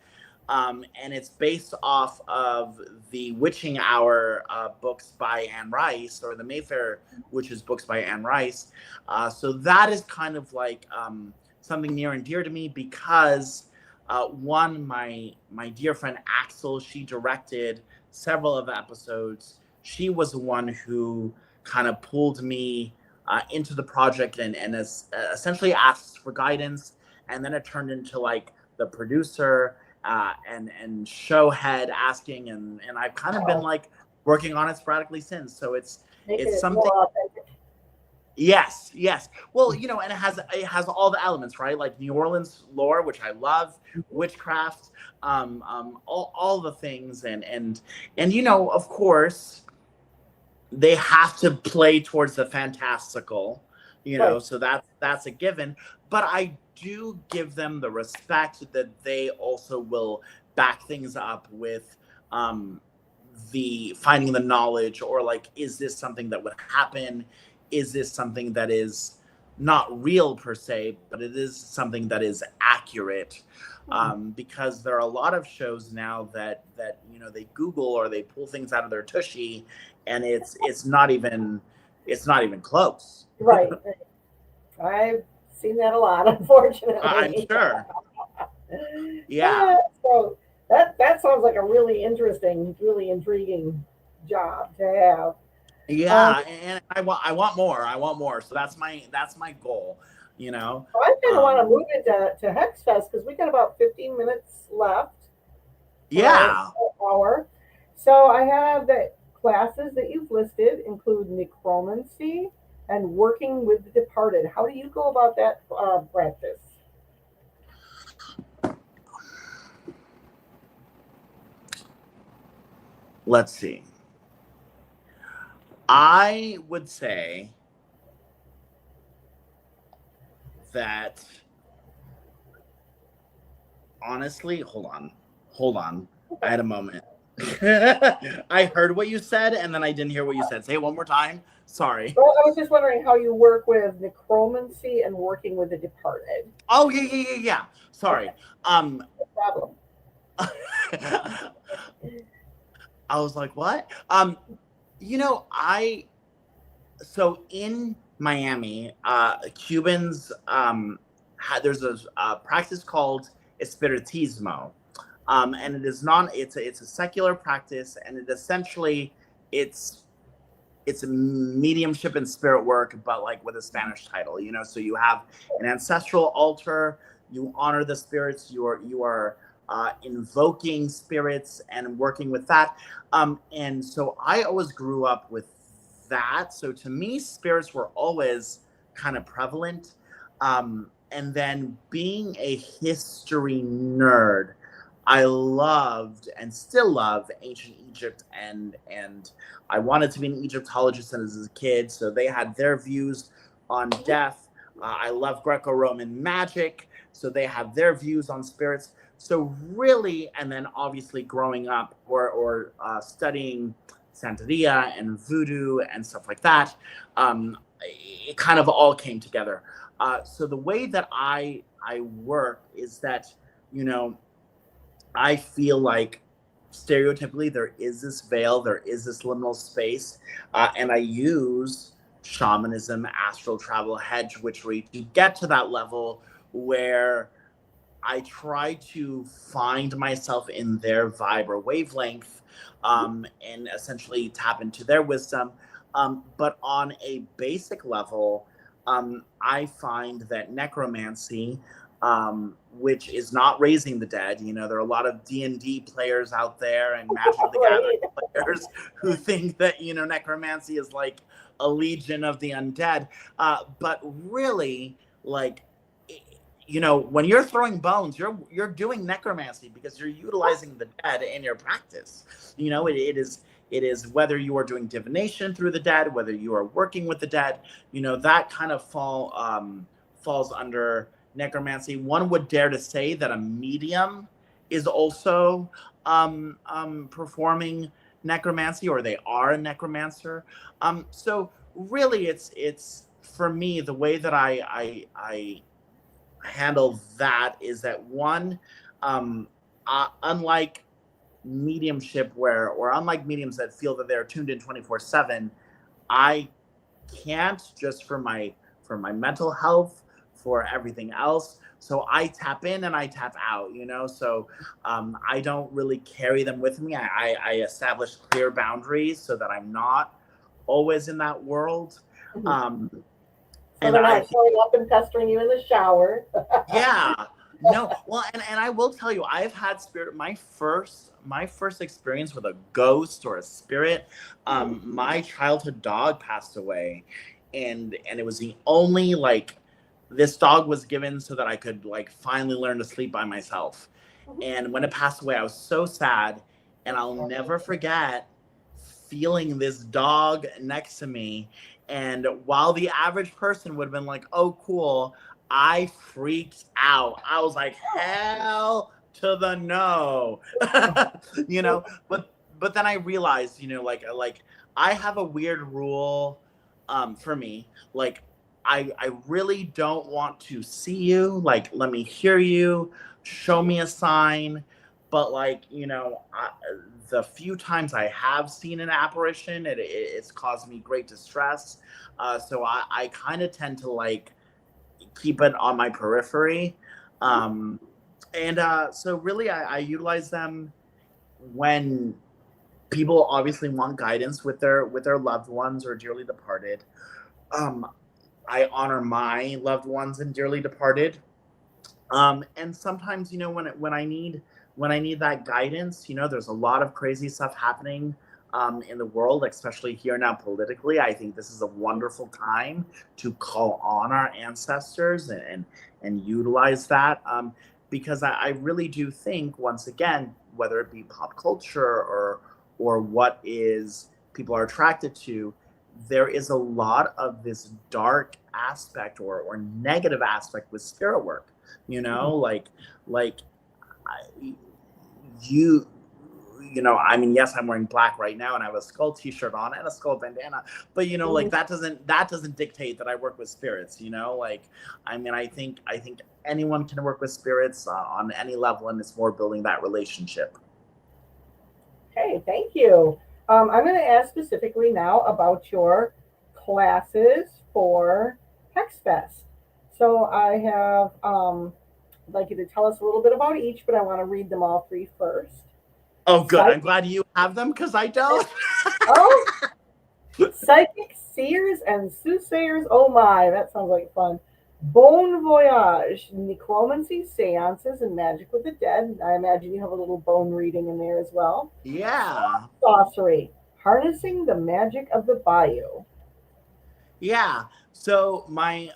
And it's based off of the Witching Hour books by Anne Rice, or the Mayfair Witches books by Anne Rice. So that is kind of like something near and dear to me, because one, my dear friend Axel, she directed several of the episodes. She was the one who kind of pulled me into the project and essentially asked for guidance. And then it turned into like the producer and show head asking, and I've kind of been like working on it sporadically since. So it's something. Yes. Well, and it has all the elements, right? Like New Orleans lore, which I love, witchcraft, all the things, and of course, they have to play towards the fantastical, Right. So that's a given. But I do give them the respect that they also will back things up with the finding the knowledge, or like, is this something that would happen? Is this something that is not real per se, but it is something that is accurate? Because there are a lot of shows now that they Google or they pull things out of their tushy, and it's not even close. Right. I've seen that a lot, unfortunately. I'm sure. Yeah. So that sounds like a really interesting, really intriguing job to have. Yeah, and I want more. So that's my goal. So I kind of want to move into Hex Fest, because we got about 15 minutes left. Yeah. Hour. So I have the classes that you've listed include necromancy and working with the departed. How do you go about that practice? Let's see. I would say that, honestly, hold on. I had a moment. I heard what you said, and then I didn't hear what you said. Say it one more time. Sorry. Well, I was just wondering how you work with necromancy and working with the departed. Oh, yeah. Sorry. No problem. I was like, what? So in Miami, Cubans, there's a practice called espiritismo. And it is it's a secular practice, and it essentially, it's a mediumship and spirit work, but like with a Spanish title, so you have an ancestral altar, you honor the spirits, you are invoking spirits and working with that. And so I always grew up with that. So to me, spirits were always kind of prevalent. And then being a history nerd, I loved and still love ancient Egypt, and I wanted to be an Egyptologist as a kid. So they had their views on death. I love Greco-Roman magic, so they have their views on spirits. So really, and then obviously growing up or studying Santeria and Voodoo and stuff like that, it kind of all came together. So the way that I work is that, you know, I feel like stereotypically there is this veil, there is this liminal space, and I use shamanism, astral travel, hedge witchery to get to that level where I try to find myself in their vibe or wavelength, and essentially tap into their wisdom. But on a basic level, I find that necromancy, which is not raising the dead, you know, there are a lot of D&D players out there and Magic the Gathering players who think that, you know, necromancy is like a legion of the undead. But really, like, you know, when you're throwing bones, you're doing necromancy because you're utilizing the dead in your practice. You know, it is whether you are doing divination through the dead, whether you are working with the dead, you know, that kind of falls under necromancy. One would dare to say that a medium is also performing necromancy, or they are a necromancer. So really, it's for me the way that I handle that is that one, unlike mediumship or unlike mediums that feel that they're tuned in 24/7, I can't, just for my mental health, for everything else. So I tap in and I tap out, you know. So I don't really carry them with me. I establish clear boundaries so that I'm not always in that world. Um, So and they're I not showing up and pestering you in the shower. Yeah, no, well, and I will tell you, I've had spirit. My first experience with a ghost or a spirit, my childhood dog passed away, and it was the only, like, this dog was given so that I could, like, finally learn to sleep by myself. And when it passed away, I was so sad, and I'll never forget feeling this dog next to me. And while the average person would have been like, "Oh, cool," I freaked out. I was like, "Hell to the no," you know. But then I realized, you know, like I have a weird rule, for me. Like, I really don't want to see you. Like, let me hear you. Show me a sign. But, like, you know, the few times I have seen an apparition, it's caused me great distress. So I kind of tend to, like, keep it on my periphery. And so really I utilize them when people obviously want guidance with their loved ones or dearly departed. Um, I honor my loved ones and dearly departed. And sometimes, you know, when I need that guidance, you know, there's a lot of crazy stuff happening in the world, especially here now politically. I think this is a wonderful time to call on our ancestors and utilize that, because I really do think, once again, whether it be pop culture or what is people are attracted to, there is a lot of this dark aspect or negative aspect with spirit work. You know, like I, you you know, I mean, yes, I'm wearing black right now and I have a skull t-shirt on and a skull bandana, but, you know, like, that doesn't dictate that I work with spirits, you know. Like, I mean, I think anyone can work with spirits on any level, and it's more building that relationship. Okay, thank you. I'm going to ask specifically now about your classes for Hex Fest. So I have, I'd like you to tell us a little bit about each, but I want to read them all three first. Oh, good. I'm Psychic, glad you have them because I don't. oh, psychic seers and soothsayers. Oh my, that sounds like fun. Bone voyage, necromancy, seances, and magic with the dead. I imagine you have a little bone reading in there as well. Yeah. Sorcery, harnessing the magic of the bayou. Yeah. So my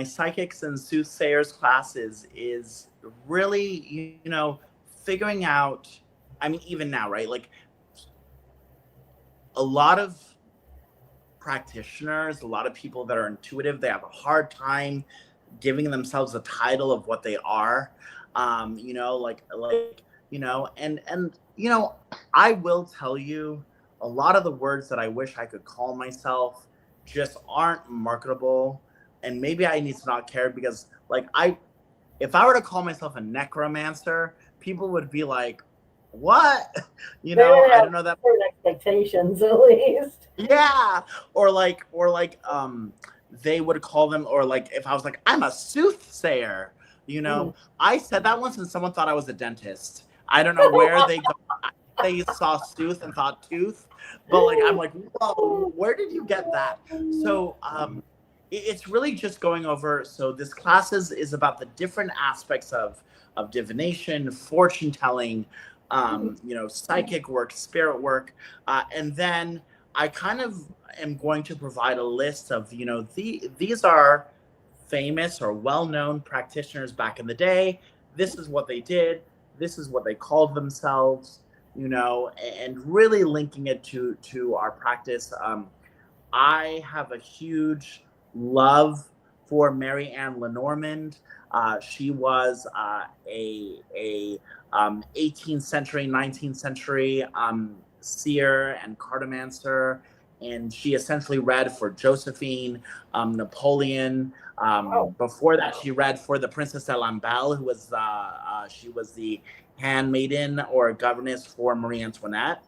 psychics and soothsayers classes is really, you know, figuring out, I mean, even now, right? Like, a lot of practitioners, a lot of people that are intuitive, they have a hard time giving themselves a title of what they are. You know, like, you know, and you know, I will tell you, a lot of the words that I wish I could call myself just aren't marketable. and maybe I need to not care because like if I were to call myself a necromancer, people would be like, what? They would I have don't know that. certain expectations at least. Yeah. Or like they would call them, or like if I was like, I'm a soothsayer, Mm. I said that once and someone thought I was a dentist. I don't know where they got, they saw sooth and thought tooth, but like I'm like, whoa, where did you get that? So it's really just going over. So this class is about the different aspects of divination, fortune telling, psychic work, spirit work, and then I kind of am going to provide a list of these are famous or well-known practitioners back in the day. This is what they did. This is what they called themselves. And really linking it to our practice. I have a huge love for Mary Ann Lenormand. She was a 18th century, 19th century seer and cartomancer, and she essentially read for Josephine, Napoleon. Wow. Before that, she read for the Princess de Lamballe, who was she was the handmaiden or governess for Marie Antoinette.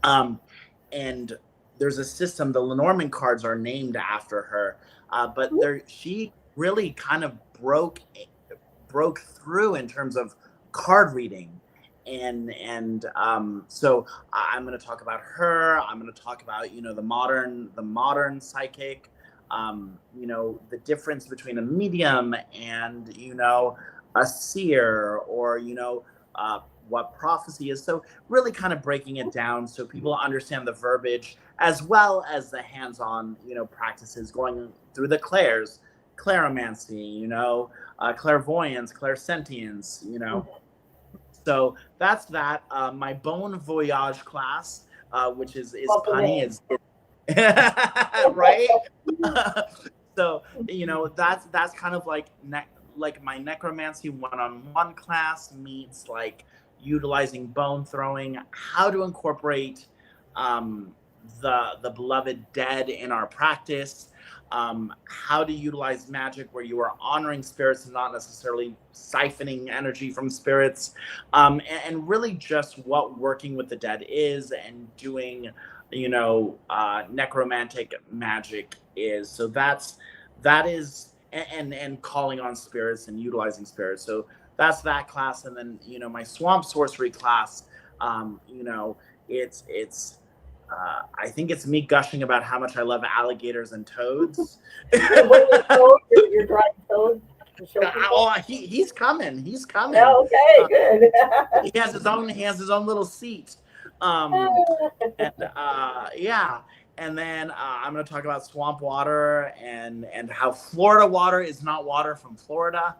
And there's a system. The Lenormand cards are named after her, but she really kind of broke through in terms of card reading, and so I'm going to talk about her. I'm going to talk about the modern psychic, the difference between a medium and a seer, or what prophecy is. So really kind of breaking it down so people understand the verbiage as well as the hands-on practices, going through the clairs, clairomancy, clairvoyance, clairsentience, So that's that. My Bone Voyage class, which is funny, is right. So that's kind of like my necromancy one-on-one class meets like utilizing bone throwing, how to incorporate the beloved dead in our practice, how to utilize magic where you are honoring spirits and not necessarily siphoning energy from spirits, and really just what working with the dead is and doing necromantic magic is. So that is, and calling on spirits and utilizing spirits. So that's that class. And then my swamp sorcery class, it's I think it's me gushing about how much I love alligators and toads. Your dried toad. He's coming. He's coming. Okay, good. He has his own little seat. Yeah. And then I'm going to talk about swamp water and how Florida water is not water from Florida.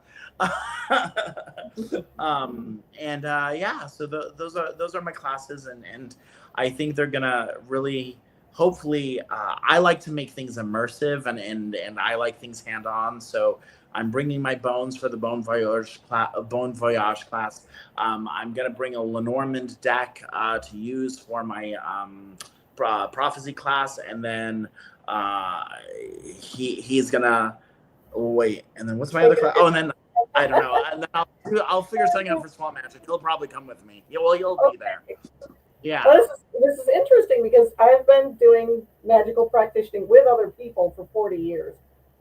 So those are my classes, and I think they're gonna really, hopefully, I like to make things immersive, and I like things hand-on. So I'm bringing my bones for the Bone Voyage class. I'm gonna bring a Lenormand deck to use for my prophecy class, and then he's gonna wait. And then what's my other class? Oh, and then I don't know. And then I'll figure something out for swamp magic. He'll probably come with me. You'll be there. Yeah. Well, this is interesting because I've been doing magical practicing with other people for 40 years.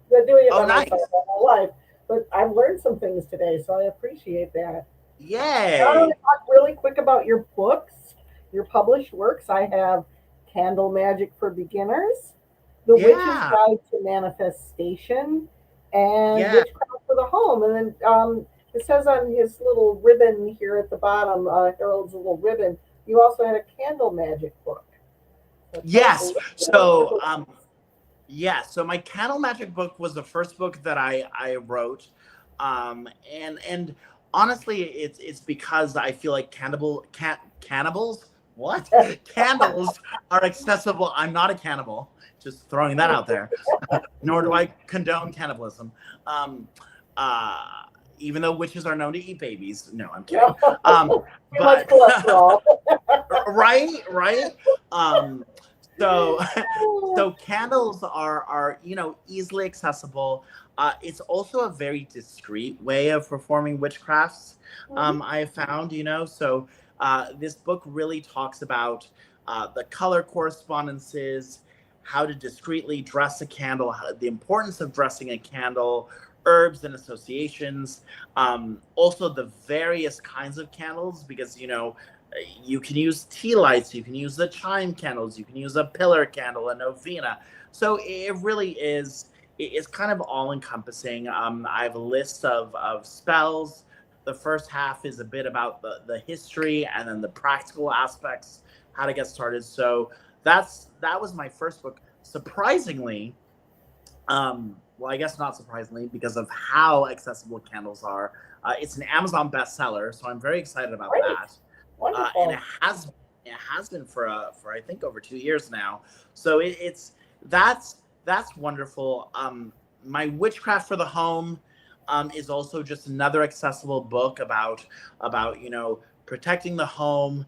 I've been doing it by myself my whole life, but I've learned some things today, so I appreciate that. Yay! I want to talk really quick about your books, your published works. I have Candle Magic for Beginners, The Witch's Guide to Manifestation, and Witchcraft for the Home. And then it says on his little ribbon here at the bottom, Harold's little ribbon, you also had a candle magic book. Yes. So so my candle magic book was the first book that I wrote, and honestly, it's because I feel like cannibals are accessible. I'm not a cannibal. Just throwing that out there. Nor do I condone cannibalism. Even though witches are known to eat babies. No, I'm kidding. But right. So so candles are easily accessible. It's also a very discreet way of performing witchcrafts. I have found, so this book really talks about the color correspondences, how to discreetly dress a candle, the importance of dressing a candle, herbs and associations, also the various kinds of candles, because you can use tea lights, you can use the chime candles, you can use a pillar candle, a novena. So it really is, it's kind of all encompassing. I have a list of spells. The first half is a bit about the history, and then the practical aspects, how to get started. So that was my first book. Surprisingly, well, I guess not surprisingly, because of how accessible candles are, it's an Amazon bestseller, so I'm very excited about that. And it has been for I think over 2 years now. So that's wonderful. My Witchcraft for the Home is also just another accessible book about protecting the home,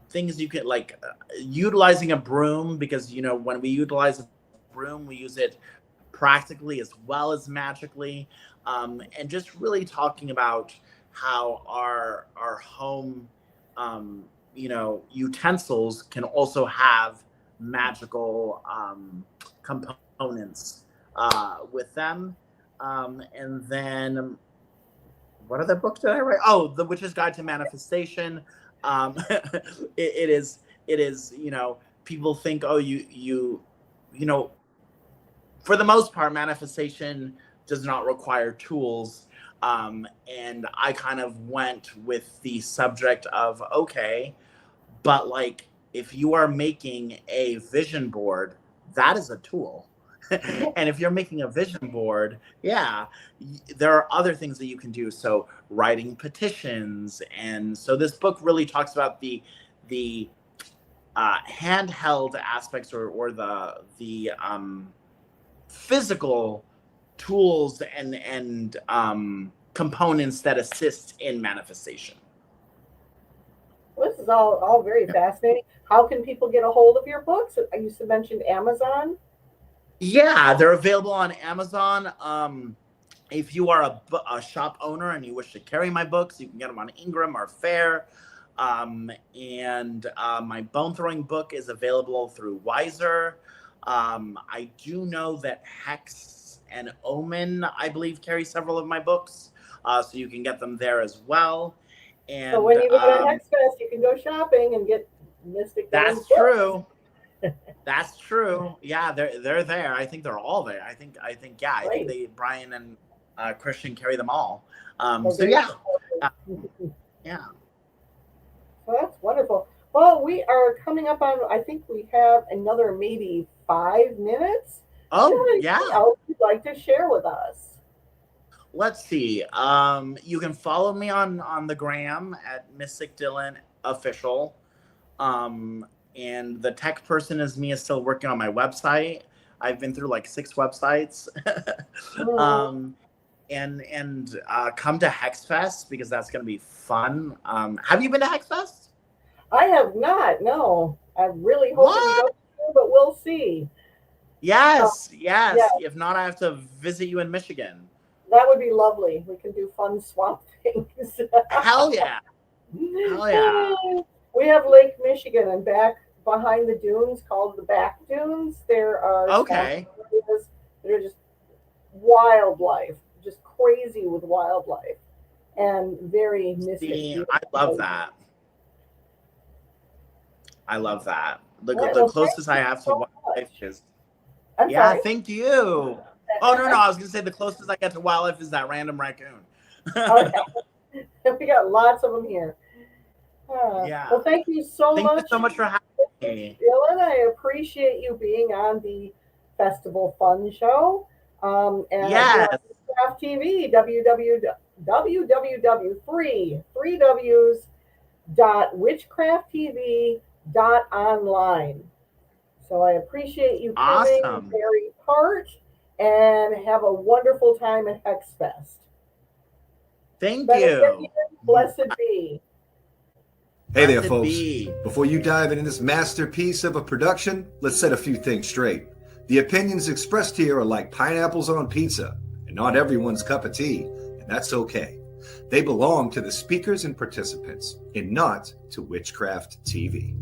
things you can like utilizing a broom, because when we utilize a broom, we use it practically as well as magically, and just really talking about how our home utensils can also have magical components with them. And then what other book did I write? Oh, The Witch's Guide to Manifestation. It is, people think, oh, you for the most part, manifestation does not require tools. And I kind of went with the subject of, okay, but like, if you are making a vision board, that is a tool. And if you're making a vision board, yeah, there are other things that you can do. So writing petitions. And so this book really talks about the handheld aspects, or the physical tools and components that assist in manifestation. Well, this is all very fascinating. How can people get a hold of your books? I used to mention Amazon. Yeah, they're available on Amazon. If you are a shop owner and you wish to carry my books, you can get them on Ingram or Fair. And my bone throwing book is available through Wiser. I do know that Hex and Omen, I believe, carry several of my books, so you can get them there as well. And so when you go to Hex Fest, you can go shopping and get Mystic. That's true. That's true. Yeah, they're there. I think they're all there. I think yeah. I think Brian and Christian carry them all. So yeah, yeah. Well, that's wonderful. Well, we are coming up on, I think we have another maybe 5 minutes. Oh, yeah. What else you'd like to share with us? Let's see. You can follow me on the gram at Mystic Dylan Official. And the tech person is still working on my website. I've been through like 6 websites. And come to Hexfest, because that's going to be fun. Have you been to Hexfest? I have not. No, I really hope we don't, but we'll see. Yes. If not, I have to visit you in Michigan. That would be lovely. We can do fun swap things. Hell yeah. Hell yeah. We have Lake Michigan, and back behind the dunes called the Back Dunes, there are okay. areas that are just wildlife, just crazy with wildlife, and very mystic. See, I love that. I love that. The closest I have to wildlife is. Sorry? Thank you. Oh no, I was gonna say the closest I get to wildlife is that random raccoon. Okay. We got lots of them here. Yeah. Well, thank you so much. Thank you so much for having me. Dylan, I appreciate you being on the Festival Fun Show. And yes. Witchcraft TV, www.witchcrafttv.online. So I appreciate you coming, very part, and have a wonderful time at Hexfest. Thank you. Blessed be. Hey there, Blessed folks. be. Before you dive into this masterpiece of a production, let's set a few things straight. The opinions expressed here are like pineapples on pizza, and not everyone's cup of tea, and that's okay. They belong to the speakers and participants, and not to Witchcraft TV.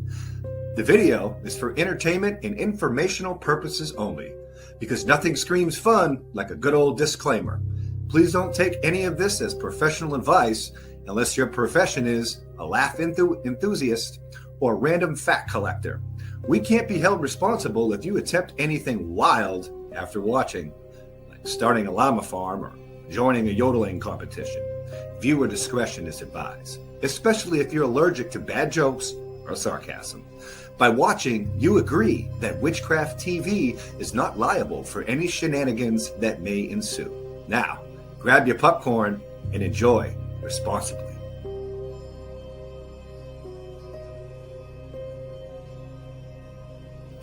The video is for entertainment and informational purposes only, because nothing screams fun like a good old disclaimer. Please don't take any of this as professional advice unless your profession is a laugh enthusiast or random fact collector. We can't be held responsible if you attempt anything wild after watching, like starting a llama farm or joining a yodeling competition. Viewer discretion is advised, especially if you're allergic to bad jokes or sarcasm. By watching, you agree that Witchcraft TV is not liable for any shenanigans that may ensue. Now, grab your popcorn and enjoy responsibly.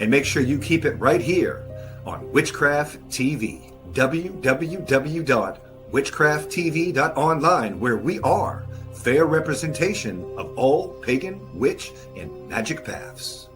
And make sure you keep it right here on Witchcraft TV, www.witchcrafttv.online, where we are fair representation of all pagan, witch, and magic paths.